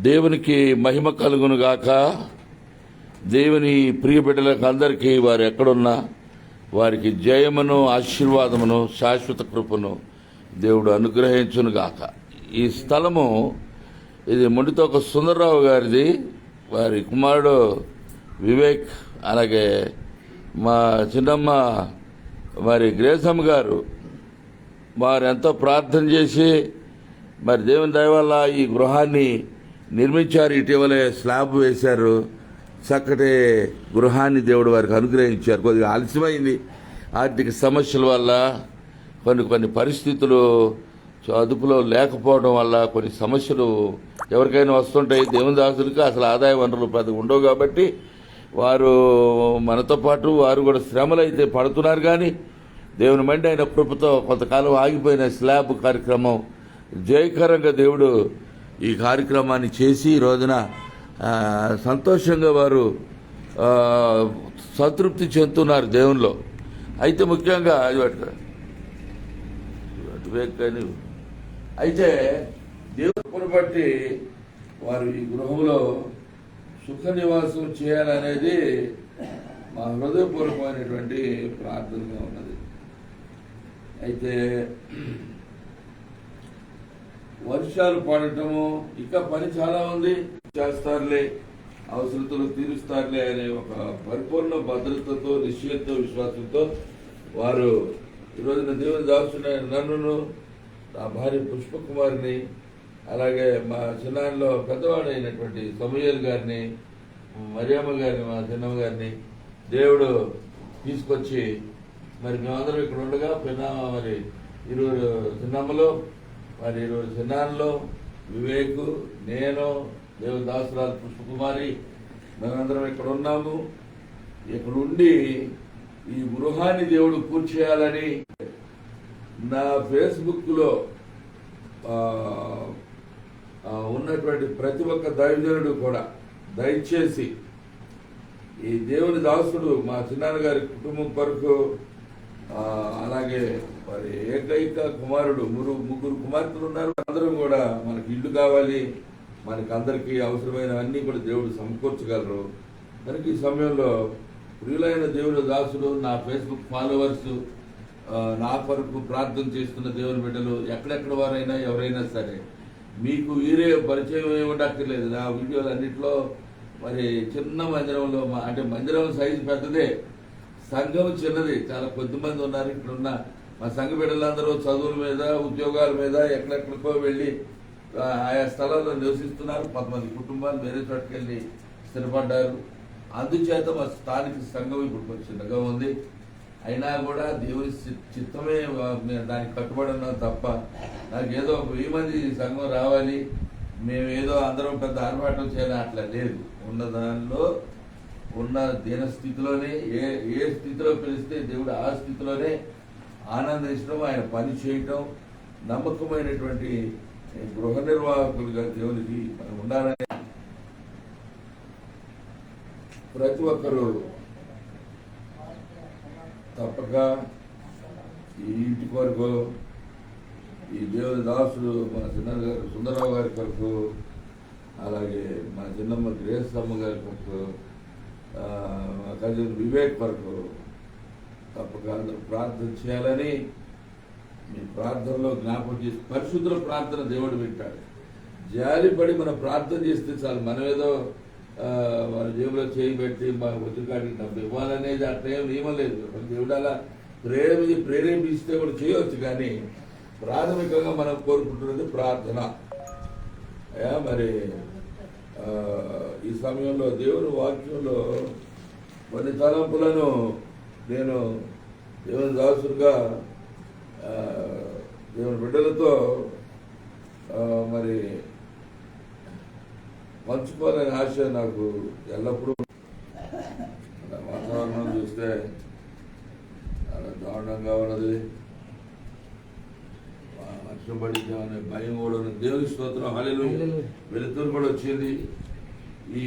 దేవునికి మహిమ కలుగును గాక. దేవుని ప్రియ బిడ్డలకు అందరికీ వారు ఎక్కడున్నా వారికి జయమును, ఆశీర్వాదమును, శాశ్వత కృపను దేవుడు అనుగ్రహించును గాక. ఈ స్థలము ఇది మొండితోక సుందరరావు గారిది. వారి కుమారుడు వివేక్, అలాగే మా చిన్నమ్మ మరి గ్రేసమ్మ గారు వారు ఎంతో ప్రార్థన చేసి మరి దేవుని దయ వల్ల ఈ గృహాన్ని నిర్మించారు. ఇటీవలే స్లాబ్ వేశారు. చక్కటి గృహాన్ని దేవుడు వారికి అనుగ్రహించారు. కొద్దిగా ఆలస్యమైంది ఆర్థిక సమస్యల వల్ల, కొన్ని పరిస్థితులు అదుపులో లేకపోవడం వల్ల కొన్ని సమస్యలు ఎవరికైనా వస్తుంటాయి. దేవుని దాసులకి అసలు ఆదాయ వనరులు పెద్దగా ఉండవు కాబట్టి వారు మనతో పాటు వారు కూడా శ్రమలు అయితే పడుతున్నారు. కానీ దేవుని మెండి అయిన కృపతో కొంతకాలం ఆగిపోయిన స్లాబ్ కార్యక్రమం జయకరంగా దేవుడు ఈ కార్యక్రమాన్ని చేసి ఈ రోజున సంతోషంగా వారు సంతృప్తి చెందుతున్నారు దేవునిలో. అయితే ముఖ్యంగా అయితే దేవుని బట్టి వారు ఈ గృహంలో సుఖ నివాసం చేయాలనేది మా హృదయపూర్వకమైనటువంటి ప్రార్థనగా ఉన్నది. అయితే వర్షాలు పడటము, ఇక పని చాలా ఉంది, చేస్తారులే, అవసరతలు తీరుస్తారులే అనే ఒక పరిపూర్ణ భద్రతతో, నిశ్చయంతో, విశ్వాసంతో వారు ఈరోజున దేవుని దాసుని నన్నును, నా భార్య పుష్పకుమారిని, అలాగే మా చిన్నాన్నలో పెద్దవాడైనటువంటి సమూయేల్ గారిని, మరియమ్మ గారిని, మా చిన్నమ్మ గారిని దేవుడు తీసుకొచ్చి మరి మేమందరం ఇక్కడ ఉండగా మరి ఇరువురు చిన్నమ్మలో, మరి ఇరువురు చిన్నాన్నలో వివేక్, నేను, దేవుని దాసురాలు పుష్పకుమారి మేమందరం ఇక్కడ ఉన్నాము. ఇక్కడ ఉండి ఈ గృహాన్ని దేవుడు పూర్తి చేయాలని నా ఫేస్బుక్లో ఉన్నటువంటి ప్రతి ఒక్క దైవజనుడు కూడా దయచేసి ఈ దేవుని దాసుడు మా చిన్నాన్న గారి కుటుంబం కొరకు, అలాగే మరి ఏకైక కుమారుడు, ముగ్గురు కుమార్తెలు ఉన్నారు. అందరం కూడా మనకి ఇల్లు కావాలి, మనకి అందరికీ అవసరమైనవన్నీ కూడా దేవుడు సమకూర్చగలరు. కనుక ఈ సమయంలో ప్రియులైన దేవుని దాసుడు, నా ఫేస్బుక్ ఫాలోవర్స్, నా కొరకు ప్రార్థన చేస్తున్న దేవుని బిడ్డలు ఎక్కడెక్కడ వారైనా ఎవరైనా సరే మీకు వీరే పరిచయం ఉండక్కర్లేదు. నా వీడియోలు అన్నింటిలో మరి చిన్న మందిరంలో, అంటే మందిరం సైజు పెద్దదే, సంఘం చిన్నది, చాలా కొద్దిమంది ఉన్నారు. ఇక్కడ ఉన్న మా సంఘ బిడ్డలందరూ చదువుల మీద, ఉద్యోగాల మీద ఎక్కడెక్కడికో వెళ్ళి ఆయా స్థలాల్లో నివసిస్తున్నారు. 10 మంది కుటుంబాలు వేరే చోటుకి వెళ్ళి స్థిరపడ్డారు. అందుచేత మా స్థానిక సంఘం ఇప్పుడు కొంచెం చిన్నగా ఉంది. అయినా కూడా దేవుని చిత్తమే దానికి కట్టుబడి ఉన్నాం తప్ప నాకేదో 1000 మంది సంఘం రావాలి, మేమేదో అందరం పెద్ద ఆర్భాటం చేయాలి అట్లా లేదు. ఉన్న దానిలో, ఉన్న దీన స్థితిలోనే, ఏ స్థితిలో పిలిస్తే దేవుడు ఆ స్థితిలోనే ఆనందించడం, ఆయన పని చేయటం, నమ్మకమైనటువంటి గృహ నిర్వాహకులుగా దేవునికి మనం ఉండాలని ప్రతి ఒక్కరూ తప్పక ఈ ఇంటి కొరకు, ఈ దేవుని దాసుడు మా చిన్న గారు సుందరరావు గారి కొరకు, అలాగే మా చిన్నమ్మ గ్రేసమ్మ గారి కొరకు, మా కజిన్ వివేక్ కొరకు తప్పక అందరూ ప్రార్థన చేయాలని మీ ప్రార్థనలో జ్ఞాపకం చేసి, పరిశుద్ధుల ప్రార్థన దేవుడు వింటాడు. జాలిపడి మనం ప్రార్థన చేస్తే చాలు. మనమేదో వాళ్ళ జేబులో చేయబెట్టి మా ఒత్తిడికాడికి డబ్బు ఇవ్వాలనేది అట్లా నియమం లేదు. దేవుడు అలా ప్రేరేపిస్తే కూడా చేయవచ్చు. కానీ ప్రాథమికంగా మనం కోరుకుంటున్నది ప్రార్థన. మరి ఈ సమయంలో దేవుని వాక్యంలో కొన్ని తలంపులను నేను దేవుని దాసుడుగా దేవుని బిడ్డలతో మరి పంచుకోవాలని ఆశ నాకు ఎల్లప్పుడూ. వాతావరణం చూస్తే చాలా దారుణంగా ఉన్నది. వర్షం పడిద్దామనే భయం కూడా ఉన్నది. దేవుని స్తోత్రం, హల్లెలూయా. వెలుతురు కూడా వచ్చింది. ఈ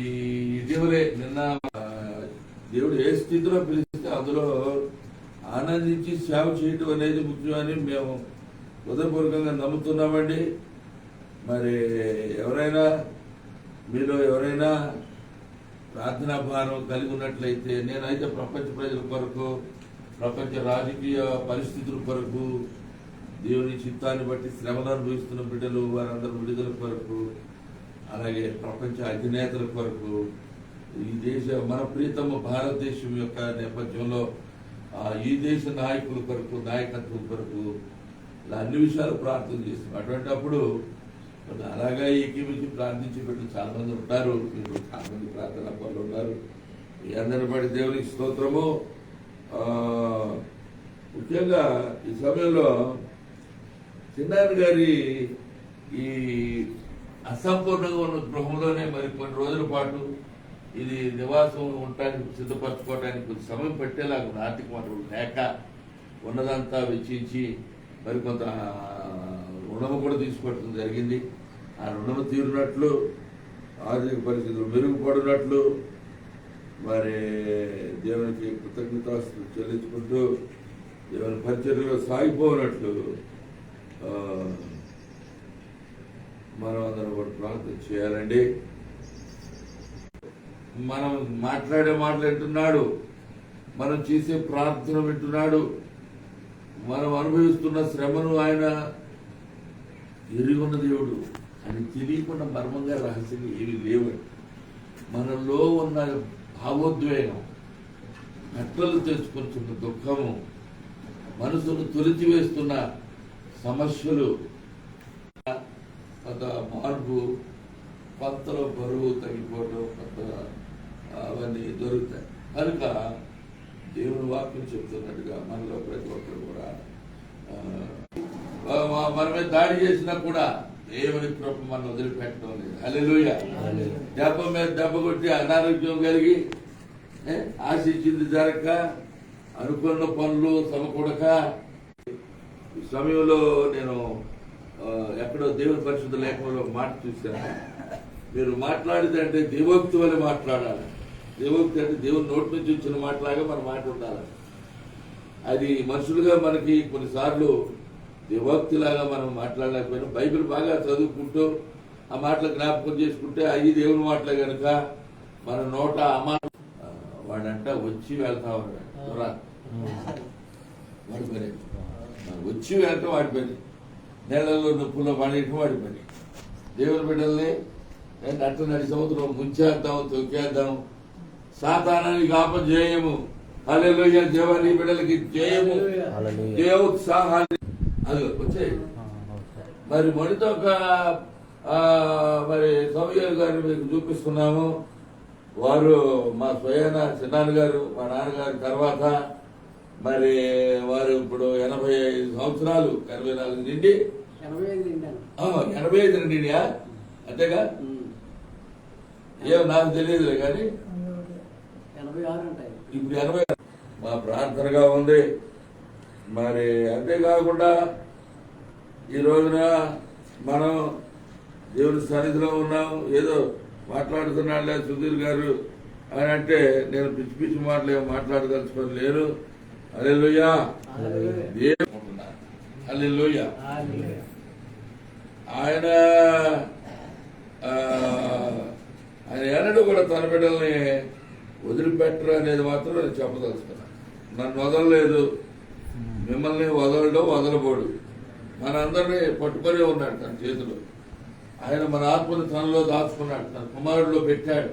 ఇటీవలే నిన్న దేవుడు ఏ స్థితిలో పిలిస్తే అందులో ఆనందించి సేవ చేయటం అనేది ముఖ్యమని మేము హృదయపూర్వకంగా నమ్ముతున్నామండి. మరి ఎవరైనా ఎవరైనా ప్రార్థనా భారం కలిగి ఉన్నట్లయితే, నేనైతే ప్రపంచ ప్రజల కొరకు, ప్రపంచ రాజకీయ పరిస్థితుల కొరకు, దేవుని చిత్తాన్ని బట్టి శ్రమలు అనుభవిస్తున్న బిడ్డలు వారందరూ విడుదల కొరకు, అలాగే ప్రపంచ అధినేతల కొరకు, ఈ దేశ మన ప్రీతమ భారతదేశం యొక్క నేపథ్యంలో ఈ దేశ నాయకుల కొరకు, నాయకత్వం కొరకు, ఇలా అన్ని విషయాలు ప్రార్థన చేస్తున్నాం. అటువంటిప్పుడు అలాగా ఏకీమించి ప్రార్థించి పెట్టి చాలా మంది ఉంటారు. మీరు చాలా మంది ప్రార్థన పనులు ఉన్నారు. ఈ అందరిని బట్టి దేవునికి స్తోత్రము. ముఖ్యంగా ఈ సమయంలో చిన్నారి గారి ఈ అసంపూర్ణంగా ఉన్న గృహంలోనే మరి కొన్ని రోజుల పాటు ఇది నివాసం ఉండటానికి సిద్ధపరచుకోవడానికి కొంచెం సమయం పట్టేలాగా ఆర్థిక వనరులు లేక ఉన్నదంతా వెచ్చించి మరి కొంత రుణము కూడా తీసుకోవడం జరిగింది. ఆ రుణము తీరినట్లు, ఆర్థిక పరిస్థితులు మెరుగుపడినట్లు మరి దేవునికి కృతజ్ఞతాస్తులు చెల్లించుకుంటూ దేవుని పరిచర్యలో సాగిపోనట్లు మనం అందరం కూడా ప్రార్థన చేయాలండి. మనం మాట్లాడే మాటలు వింటున్నాడు, మనం చేసే ప్రార్థన వింటున్నాడు, మనం అనుభవిస్తున్న శ్రమను ఆయన ఎరిగి ఉన్న దేవుడు. అని తెలియకుండా మర్మంగా రహస్యంగా ఏమి లేవు. మనలో ఉన్న భావోద్వేగం, కట్టలు తెచ్చుకుంటున్న దుఃఖము, మనసును తొలిచివేస్తున్న సమస్యలు, కొంత మార్పు, కొత్తలో బరువు తగ్గిపోవడం, కొత్త అవన్నీ దొరుకుతాయి. కనుక దేవుని వాక్యం చెప్తున్నట్టుగా మనలో ప్రతి ఒక్కరు కూడా మన మీద దాడి చేసినా కూడా దేవుని కృప మనం వదిలిపెట్టడం లేదు. హల్లెలూయా. దెబ్బ మీద దెబ్బ కొట్టి అనారోగ్యం కలిగి ఆశించింది జరగక, అనుకున్న పనులు సమకూడక, ఈ సమయంలో నేను ఎక్కడో దేవుని పరిశుద్ధ లేఖనంలో ఒక మాట చూశాను. మీరు మాట్లాడితే అంటే దేవోక్తి వల్ల మాట్లాడాలి. దేవోక్తి అంటే దేవుని నోటి నుంచి వచ్చిన మాటలాగా మనం మాట ఉండాలి. అది మనుషులుగా మనకి కొన్నిసార్లు దేవోక్తిలాగా మనం మాట్లాడలేకపోయినా బైబిల్ బాగా చదువుకుంటూ ఆ మాటలు జ్ఞాపకం చేసుకుంటే అవి దేవుని మాటలే కనుక మన నోట ఆ మాట వాడంట వచ్చి వెళ్తా ఉన్నాడు. వాడి పని వచ్చి వెళ్తాం, వాడి పని నేలలో నొప్పుల్లో పడేయటం వాడి పని. దేవుని బిడ్డల్ని అట్ట నడి సముద్రం ముంచేద్దాం, తొక్కేద్దాం, సాతానానికి ఆపజేయము. హల్లెలూయా. దేవాని బిడ్డలకి జయము, దేవోత్సాహాన్ని అది వచ్చాయి. మరి మొదటితో మరి సౌమ్య గారిని మీకు చూపిస్తున్నాము. వారు మా స్వయాన చిన్నాన్న గారు, మా నాన్నగారి తర్వాత మరి వారు ఇప్పుడు 85 సంవత్సరాలు, 84 నిండి 85 నిండియా అంతేగా? ఏమో నాకు తెలియదులే కానీ ఇప్పుడు 80 మా ప్రార్థనగా ఉంది. మరి అంతేకాకుండా ఈ రోజున మనం దేవుని సన్నిధిలో ఉన్నాం. ఏదో మాట్లాడుతున్నాడులే సుధీర్ గారు అని అంటే నేను పిచ్చి పిచ్చి మాటలు ఏమో మాట్లాడదలుచుకొని లేను. హల్లెలూయా. హల్లెలూయా. ఆయన ఆయన ఎన్నడూ కూడా తన బిడ్డల్ని వదిలిపెట్టరు అనేది మాత్రం నేను చెప్పదలుచుకున్నాను. నన్ను వదలలేదు, మిమ్మల్ని వదలడం వదలబోడు. మనందరినీ పట్టుకొని ఉన్నాడు తన చేతిలో. ఆయన మన ఆత్మను తనలో దాచుకున్నాడు, తన కుమారుడిలో పెట్టాడు.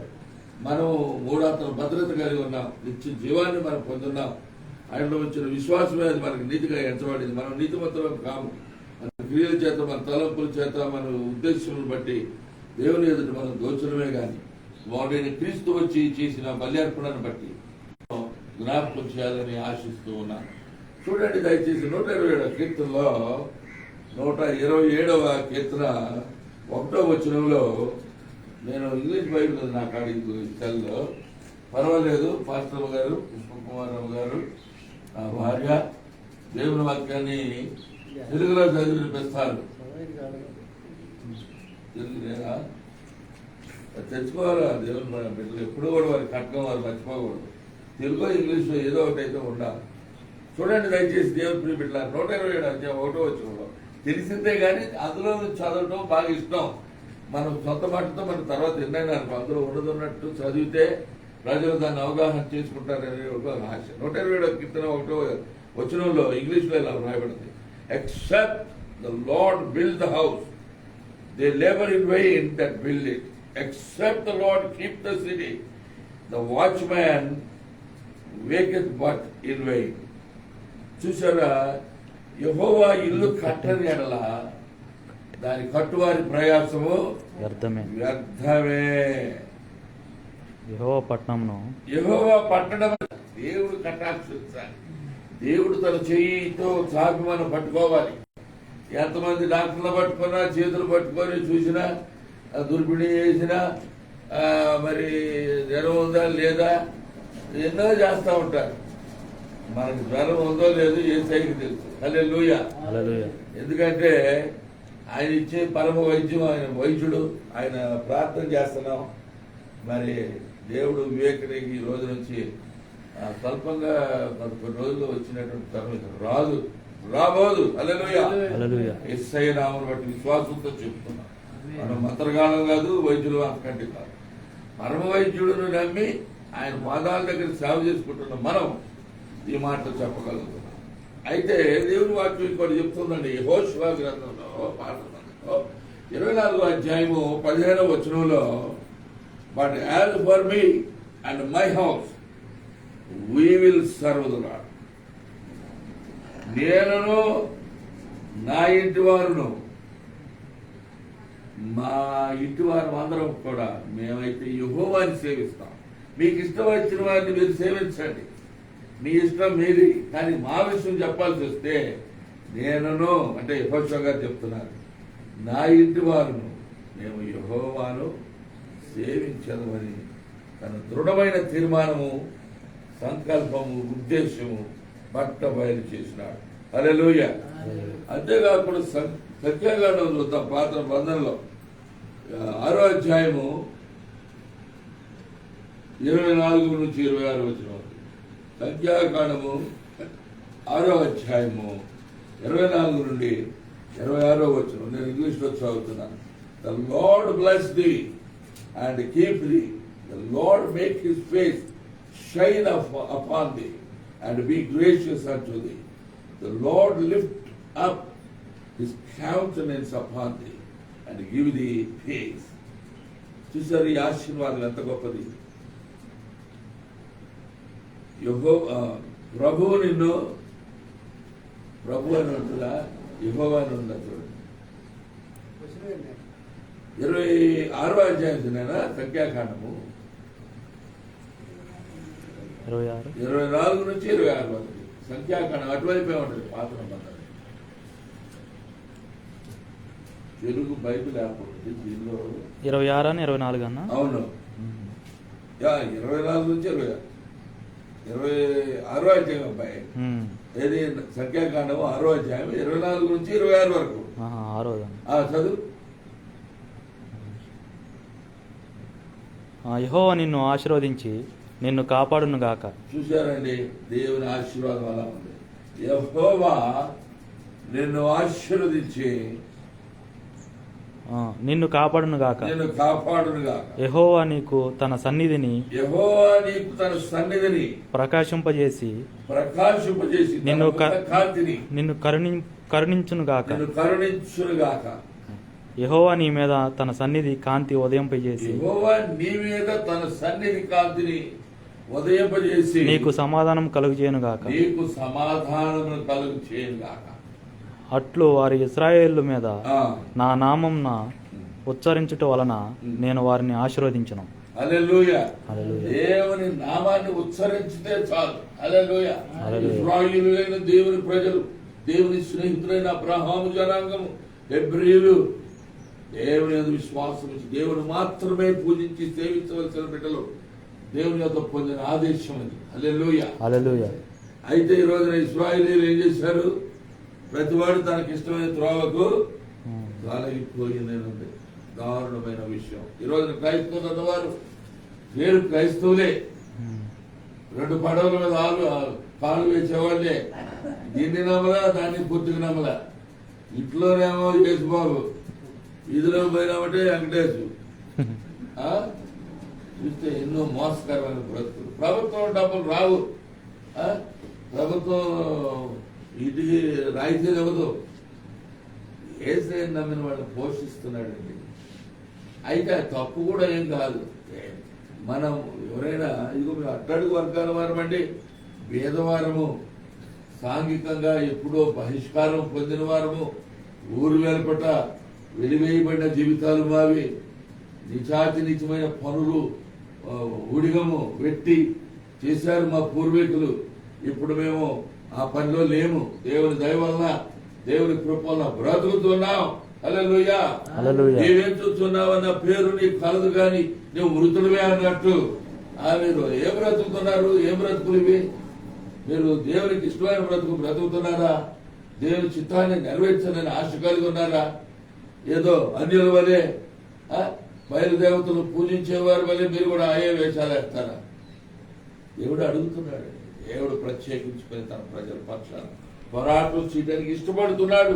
మనం మూడాత్మల భద్రత కలిగి ఉన్నాం, నిత్య జీవాన్ని మనం పొందున్నాం. ఆయనలో వచ్చిన విశ్వాసమే అది మనకు నీతిగా ఎంచబడింది. మనం నీతిమంతులం కాము. మన క్రియల చేత, మన తలంపుల చేత, మన ఉద్దేశములను బట్టి దేవుని ఎదుట మనం దోచడమే కానీ వాడిని క్రీస్తు వచ్చి చేసిన బల్యార్పణను బట్టి జ్ఞాపకం చేయాలని ఆశిస్తూ ఉన్నాను. చూడండి దయచేసి 127వ కీర్తనలో 127వ కీర్తన 1వ వచనంలో, నేను ఇంగ్లీష్ బైబిల్ నా కాడికి సెల్లో పర్వాలేదు. పాస్టర్ గారు, పుష్పకుమారరావు గారు, నా భార్య దేవుని వాక్యాన్ని తెలుగులో చదివి వినిపిస్తారు. తెలుగునేనా తెచ్చుకోవాలా? దేవుని బిడ్డలు ఎప్పుడు కూడా వారి కట్నం వారు మర్చిపోకూడదు. తెలుగు ఇంగ్లీష్లో ఏదో ఒకటి అయితే ఉండాలి. చూడండి దయచేసి దేవుని ప్రియ బిడ్డల 127 1వ వచనంలో తెలిసిందే కానీ అందులో చదవటం బాగా ఇష్టం. మనం సొంత మాటతో మన తర్వాత ఎన్నైనా అందులో ఉన్నట్టు చదివితే ప్రజలు దాన్ని అవగాహన చేసుకుంటారనే ఒక ఆశ. 121 కీర్తన 1వ వచనంలో ఇంగ్లీష్లో ఇలా రాయబడింది, except the Lord build the house they labour in vain that build it, except the Lord keep the city the watchman waketh but in vain. చూసారా, యెహోవా ఇల్లు కట్టని ఎడల దాని కట్టువారి ప్రయాసము వ్యర్థమే. యెహోవా పట్టణం దేవుడు కటాక్షించాలి. దేవుడు తన చెయ్యితో చాపి మనం పట్టుకోవాలి. ఎంతమంది డాక్టర్లు పట్టుకున్నా, చేతులు పట్టుకొని చూసినా, దుర్పిణి చేసినా, మరి జ్వరం ఉందా లేదా ఎన్నో చేస్తూ ఉంటారు. మనకు జ్వరం ఉందో లేదో యేసయ్యకి తెలుసు. హల్లెలూయా. ఎందుకంటే ఆయన ఇచ్చే పరమ వైద్యం, ఆయన వైద్యుడు, ఆయన ప్రార్థన చేస్తున్నాం. మరి దేవుడు వివేకనికి ఈ రోజు నుంచి స్వల్పంగా కొన్ని రోజుల్లో వచ్చినటువంటి తరుణం రాబోదు. హల్లెలూయా. యేసయ్య నామమును బట్టి విశ్వాసంతో చెప్తున్నాం. మనం మంత్రగాళం కాదు, వైద్యులు అంతకంటే కాదు. పరమ వైద్యుడును నమ్మి ఆయన పాదాల దగ్గర సేవ చేసుకుంటున్నాం. మనం ఈ మాటలు చెప్పగలుగుతున్నాం. అయితే దేవుని వాక్యం ఇంకోటి చెప్తుందండి. యెహోషువ గ్రంథంలో 24వ అధ్యాయము 15వ వచనంలో, but as for me and my house we will serve the lord. నేనును నా ఇంటి వారును, మా ఇంటి వారు అందరం కూడా మేమైతే యెహోవాని సేవిస్తాం. మీకు ఇష్టం వచ్చిన వారిని మీరు సేవించండి, మీ ఇష్టం మీది. కానీ మా విషయం చెప్పాల్సి వస్తే నేనును అంటే యెహోషువ గారు చెప్తున్నారు, నా ఇంటి వారును మేము యెహోవాను సేవించదమని తన దృఢమైన తీర్మానము, సంకల్పము, ఉద్దేశము బయలు చేసినాడు. హల్లెలూయా. అంతేకాకుండా సంఖ్యాకాండం చూద్దాం. పాత బంధంలో 6వ అధ్యాయము 24 నుంచి 26 వచనం. సంఖ్యాకాండము 6వ అధ్యాయము 24 నుండి 26 వచనం. నేను ఇంగ్లీష్లో చదువుతున్నాను. The Lord bless thee and keep thee, the Lord make his face shine upon thee and be gracious unto thee. The Lord lift up his countenance upon thee and give thee peace. చూసారు ఈ ఆశీర్వాదం ఎంత గొప్పది. ప్రభువు నిన్ను, ప్రభు అని ఉంటుందా, యెహోవా అని ఉందా చూడండి. 26వ అధ్యాయం సంఖ్యాకాండము 24 నుంచి 26 వరకు. సంఖ్యాకాండం అటువైపే ఉంటుంది పాత నిబంధన. తెలుగు బైబిల్ యాప్ ఉంటుంది, దీనిలో 26 అని 24 అన్న. అవును, 24 నుంచి 26వ అధ్యాయం అబ్బాయి. ఏది సంఖ్యాకాండము 6వ అధ్యాయం 24 నుంచి 26 వరకు. చదువు. యెహోవా నిన్ను ఆశీర్వదించి నిన్ను కాపాడును గాక. చూశారండి, దేవుని ఆశీర్వాదం అలా ఉంది. యెహోవా నిన్ను ఆశీర్వదించి నిన్ను కాపాడును గాక. యెహోవా నీకు తన సన్నిధిని ప్రకాశింపజేసి నిన్ను కరుణించును గాక. యెహోవా నీ మీద తన సన్నిధి కాంతి ఉదయింపజేసి నీకు సమాధానం కలుగజేయును గాక. అట్లు వారి ఇశ్రాయేలు మీద నా నామంన ఉచ్చరించుట వలన నేను వారిని ఆశీర్వదించును. హల్లెలూయా. దేవుని నామాన్ని ఉచ్చరించితే చాలు. హల్లెలూయా. ఇశ్రాయేలులైన దేవుని ప్రజలు, దేవుని స్నేహితులైన అబ్రహాము జనాంగము, హెబ్రీయులు దేవుని యందు విశ్వాసం ఇచ్చి దేవుని మాత్రమే పూజించి సేవించవలసిన బిడ్డలు దేవుని యొక్క పొందిన ఆదేశం అది. హల్లెలూయా. హల్లెలూయా. అయితే ఈ రోజున ఇశ్రాయేలీయులు ఏం చేశారు? ప్రతివాడు తనకి ఇష్టమైన త్రోవకు తొలగిపోయింది. దారుణమైన విషయం. ఈ రోజున క్రైస్తవులు అన్నవారు పేరు క్రైస్తవులే, 2 పడవల మీద కాలు వేసేవాళ్ళే. దీన్ని నమ్మలా, దాన్ని పూర్తిగా నమ్మలా. ఇంట్లోనేమో యేసుబాబు, వీధిలో పోయినామంటే వెంకటేశు. చూస్తే ఎన్నో మోసకరమైన బ్రతుకులు. ప్రభుత్వం డబ్బులు రావు, ప్రభుత్వం ఇంటికి రాయితీలు ఇవ్వదు. ఏసైని నమ్మిన వాళ్ళని పోషిస్తున్నాడండి. అయితే తప్పు కూడా ఏం కాదు. మనం ఎవరైనా ఇదిగో మేము అట్టడుగు వర్గాల వారమండి, పేదవారము, సాంఘికంగా ఎప్పుడో బహిష్కారం పొందిన వారము, ఊరు వెలుపట వెలివేయబడిన జీవితాలు మావి, నిచాతి నిజమైన పనులు ఊడిగము వెట్టి చేశారు మా పూర్వీకులు. ఇప్పుడు మేము ఆ పనిలో లేము. దేవుని దయ వలన, దేవుని కృప వలన బ్రతుకుతున్నాం. హల్లెలూయా. నీవేం చూస్తున్నావు అన్న పేరు నీకు కలదు కానీ నువ్వు మృతుడివే అన్నట్టు. మీరు ఏం బ్రతుకుతున్నారు? ఏం బ్రతుకులు ఇవి? మీరు దేవునికి ఇష్టమైన బ్రతుకుతున్నారా? దేవుని చిత్తాన్ని నెరవేర్చాలని ఆశ కలిగి ఉన్నారా? ఏదో అన్యుల వలె బయలుదేవతలు పూజించేవారి వలె మీరు కూడా ఆయే వేషాలు వేస్తారా? దేవుడు అడుగుతున్నాడు. దేవుడు ప్రత్యేకించుకొని తన ప్రజల పక్షాన పోరాటం చేయడానికి ఇష్టపడుతున్నాడు.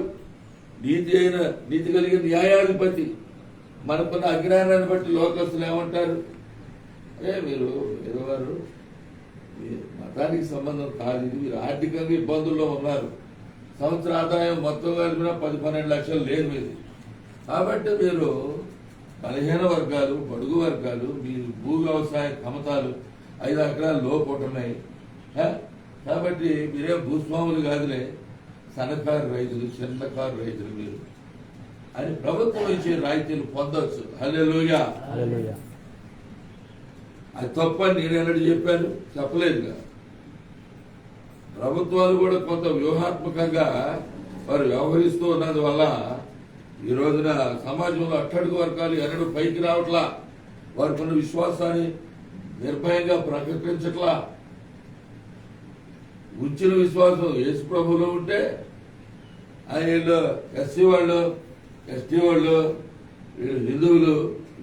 నీతి కలిగిన న్యాయాధిపతి. మనకున్న అజ్ఞానాన్ని బట్టి లోకస్తులు ఏమంటారు? మీరు ఎదువారు మతానికి సంబంధం కాదు, ఇది మీరు ఆర్థికంగా ఇబ్బందుల్లో ఉన్నారు, సంవత్సర ఆదాయం మొత్తం కలిపిన 10-12 లక్షలు లేదు మీది. కాబట్టి మీరు బలహీన వర్గాలు, బడుగు వర్గాలు, మీ భూ వ్యవసాయ కమతాలు 5 ఎకరాలు లోపుతున్నాయి. కాబట్టి మీరేం భూస్వాములు కాదులే, సన్నకారు రైతులు, చిన్నకారు రైతులు మీరు అని ప్రభుత్వం ఇచ్చే రాయితీలు పొందవచ్చు. హల్లెలూయా. అది తప్పని నేనేనాడు చెప్పాను? చెప్పలేదుగా. ప్రభుత్వాలు కూడా కొంత వ్యూహాత్మకంగా వారు వ్యవహరిస్తూ ఉన్నందువల్ల ఈ రోజున సమాజంలో అట్టడుగు వర్గాలు ఎన్నడూ పైకి రావట్లా. వారికి ఉన్న విశ్వాసాన్ని నిర్భయంగా ప్రకటించట్లా. ఉంచిన విశ్వాసం యేసు ప్రభువులో ఉంటే వీళ్ళు ఎస్సీ వాళ్ళు, ఎస్టీ వాళ్ళు, వీళ్ళు హిందువులు,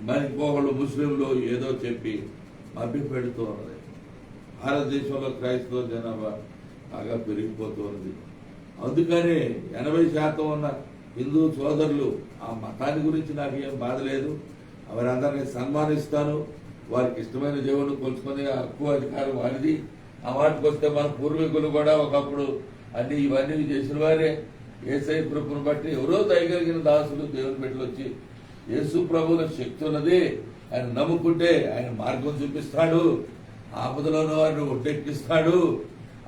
మరి ఇంకోళ్ళు ముస్లింలు ఏదో చెప్పి మభ్య పెడుతూ ఉన్నది. భారతదేశంలో క్రైస్తవ జనాభా బాగా పెరిగిపోతూ ఉన్నది. అందుకని 80% ఉన్న హిందూ సోదరులు ఆ మతాన్ని గురించి నాకు ఏం బాధ లేదు. వారందరినీ సన్మానిస్తాను. వారికి ఇష్టమైన దేవుని కొలుసుకునే హక్కు, అధికారం వారిది. ఆ మాటకు వస్తే మన పూర్వీకులు కూడా ఒకప్పుడు ఇవన్నీ చేసిన వారే. యేసయ్య కృపను బట్టి ఎవరో దయగలిగిన దాసులు దేవుని బిడ్డలు వచ్చి యేసు ప్రభువుల శక్తి ఉన్నది, ఆయన నమ్ముకుంటే ఆయన మార్గం చూపిస్తాడు, ఆపదలోనూ వారిని ఒడ్డెక్కిస్తాడు.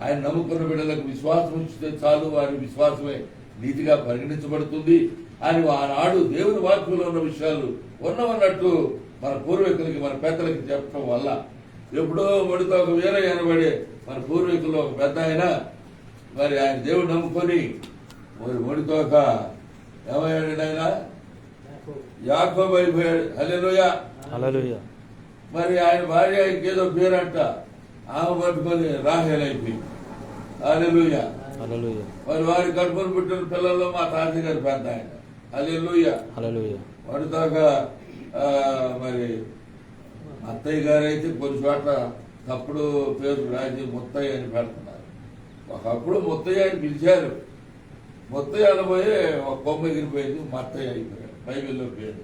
ఆయన నమ్ముకున్న బిడ్డలకు విశ్వాసం ఉంచితే చాలు, వారి విశ్వాసమే నీతిగా పరిగణించబడుతుంది అని ఆనాడు దేవుని వాక్యంలో ఉన్న విషయాలు ఉన్నవన్నట్టు మన పూర్వీకులకి, మన పెద్దలకి చెప్పడం వల్ల ఎప్పుడో మడితో ఒక వేరే అనబడే మన పూర్వీకుల్లో ఒక పెద్ద ఆయన మరి ఆయన దేవుడు నమ్ముకొని మరి మడితో ఒక ఏమయ్యాడు? ఆయన యాకోబు అయిపోయాడు. హల్లెలూయా. మరి ఆయన భార్య ఇంకేదో పేరంట, ఆమె పట్టుకొని రాహేల్ అయిపోయింది. హల్లెలూయా. మరి వారి కడుపును పుట్టిన పిల్లల్లో మా తాతయ్య గారు పెద్ద ఆయన. హల్లెలూయా. మడితోగా మరి అత్తయ్య గారు అయితే కొన్ని చోట్ల తప్పుడు పేరు రాజు ముత్తయ్య అని పెడుతున్నారు. ఒకప్పుడు ముత్తయ్య అని పిలిచారు. ముత్తయ్య అనబోయే ఒక కొమ్మ ఎగిరిపోయింది, మత్తయ్య అయిపోయాడు. బైబిల్లో పేరు.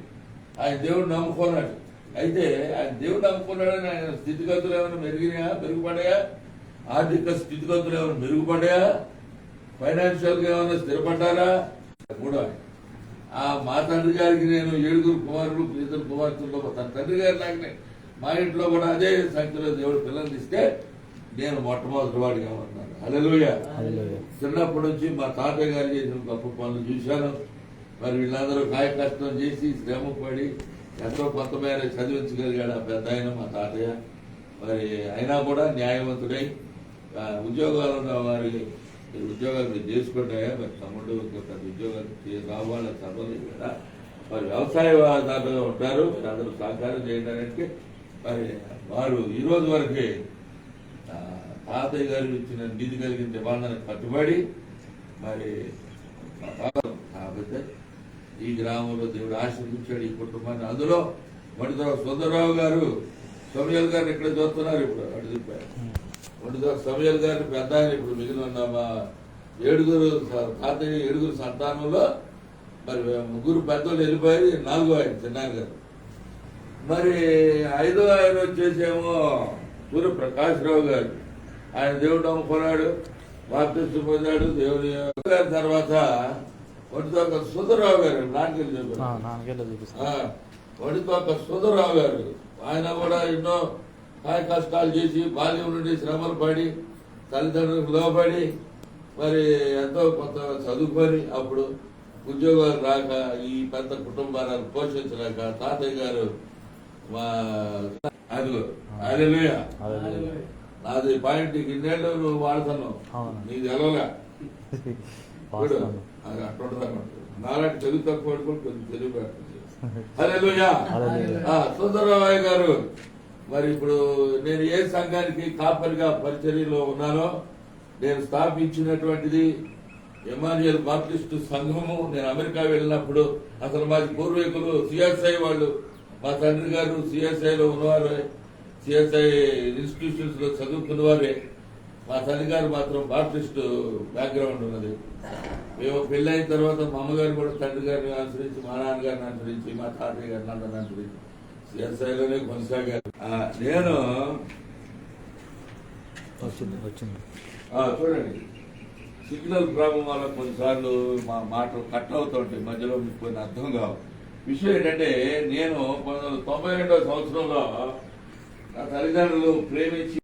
ఆయన దేవుడు నమ్ముకున్నాడు. అయితే ఆయన దేవుడు నమ్ముకున్నాడని ఆయన స్థితిగతులు ఏమైనా మెరుగుపడ్డాయా? ఆర్థిక స్థితిగతులు ఏమైనా మెరుగుపడ్డాయా? ఫైనాన్షియల్ గా ఏమైనా స్థిరపడ్డారా? కూడా మా తండ్రి గారికి నేను 7 కుమారులు, 2 కుమార్తెల్లో తన తండ్రి గారి లాగానే మా ఇంట్లో కూడా అదే సంఖ్యలో దేవుడు పిల్లల్ని ఇస్తే నేను మొట్టమొదటి వాడిగా ఉన్నాను. హల్లెలూయా. చిన్నప్పటి నుంచి మా తాతయ్య గారు చేసిన గొప్ప పనులు చూశాను. మరి వీళ్ళందరూ కాయ కష్టం చేసి శ్రమ పడి ఎంతో కొంత మేర చదివించగలిగాడు ఆ పెద్ద ఆయన మా తాతయ్య. మరి అయినా కూడా న్యాయవంతుడై ఉద్యోగాలు ఉన్న వారి ఉద్యోగాలు మీరు చేసుకుంటాయా? మరి తమ్ముడు పెద్ద ఉద్యోగాలు కావాలని చదవలేదు కదా. మరి వ్యవసాయదారులుగా ఉంటారు. అందరూ సహకారం చేయడానికి మరి వారు ఈ రోజు వరకే తాతయ్య గారు ఇచ్చిన నిధి కలిగిన నిబంధన కట్టుబడి మరి కాబట్టి ఈ గ్రామంలో దేవుడు ఆశీర్వదించాడు ఈ కుటుంబాన్ని. అందులో మడితో సుందరరావు గారు, సమయల్ గారిని ఇక్కడ చూస్తున్నారు. ఇప్పుడు అటు చెప్పారు. మడితో సమయల్ గారిని పెద్ద ఆయన. ఇప్పుడు మిగిలిన మా 7 తాతయ్య 7 సంతానంలో మరి ముగ్గురు పెద్దోళ్ళు వెళ్ళిపోయి నాలుగో ఆయన చిన్నాయన గారు. మరి ఐదో ఆయన వచ్చేసేమో సూర్య ప్రకాశ్రావు గారు. ఆయన దేవుడు అమ్ముకున్నాడు, బాప్తిస్మం పొందాడు దేవుని గారి తర్వాత ఒడితోక సుధరావు గారు నాన్నకెళ్ళి చెప్పారు. ఒడితోక సుధరావు గారు ఆయన కూడా ఎన్నో కాయ కష్టాలు చేసి బాల్యం నుండి శ్రమలు పడి తల్లిదండ్రులకు లోబడి మరి ఎంతో కొంత చదువుకొని అప్పుడు ఉద్యోగాలు రాక ఈ పెద్ద కుటుంబాలను పోషించలేక తాతయ్య గారు మా అదిగో హల్లెలూయా నాది పాయింట్ ఇన్నేళ్ళు నువ్వు వాడుతున్నావు నీకు తెలవగా ఇప్పుడు అది అట్లా నాలాంటి తెలుగు తక్కువ కూడా కొంచెం తెలుగు పెడుతుంది. హల్లెలూయా సుందరరావు గారు మరి ఇప్పుడు నేను ఏ సంఘానికి కాపరిగా పరిచర్యలో ఉన్నానో నేను స్థాపించినటువంటిది ఎమాన్యుయల్ బాప్టిస్టు సంఘము. నేను అమెరికా వెళ్ళినప్పుడు అసలు మాది పూర్వీకులు సిఎస్ఐ వాళ్ళు, మా తండ్రి గారు సిఎస్ఐలో ఉన్నవారే, సిఎస్ఐ ఇన్స్టిట్యూషన్స్ లో చదువుకున్నవారే. మా తల్లి గారు మాత్రం బాప్టిస్టు బ్యాక్గ్రౌండ్ ఉన్నది. మేము పెళ్ళైన తర్వాత మా అమ్మగారు కూడా తండ్రి గారిని అనుసరించి, మా నాన్నగారిని అనుసరించి, మా తాతయ్య గారిని అందరిని అనుసరించి సిఎస్ఐలోనే కొనసాగారు. నేను చూడండి సిగ్నల్ ప్రాబ్లం వల్ల కొన్నిసార్లు మా మాటలు కట్ అవుతుంటాయి, మధ్యలో మీకు కొన్ని అర్థం కావు. విషయం ఏంటంటే నేను 1992 సంవత్సరంలో నా తల్లిదండ్రులు ప్రేమించి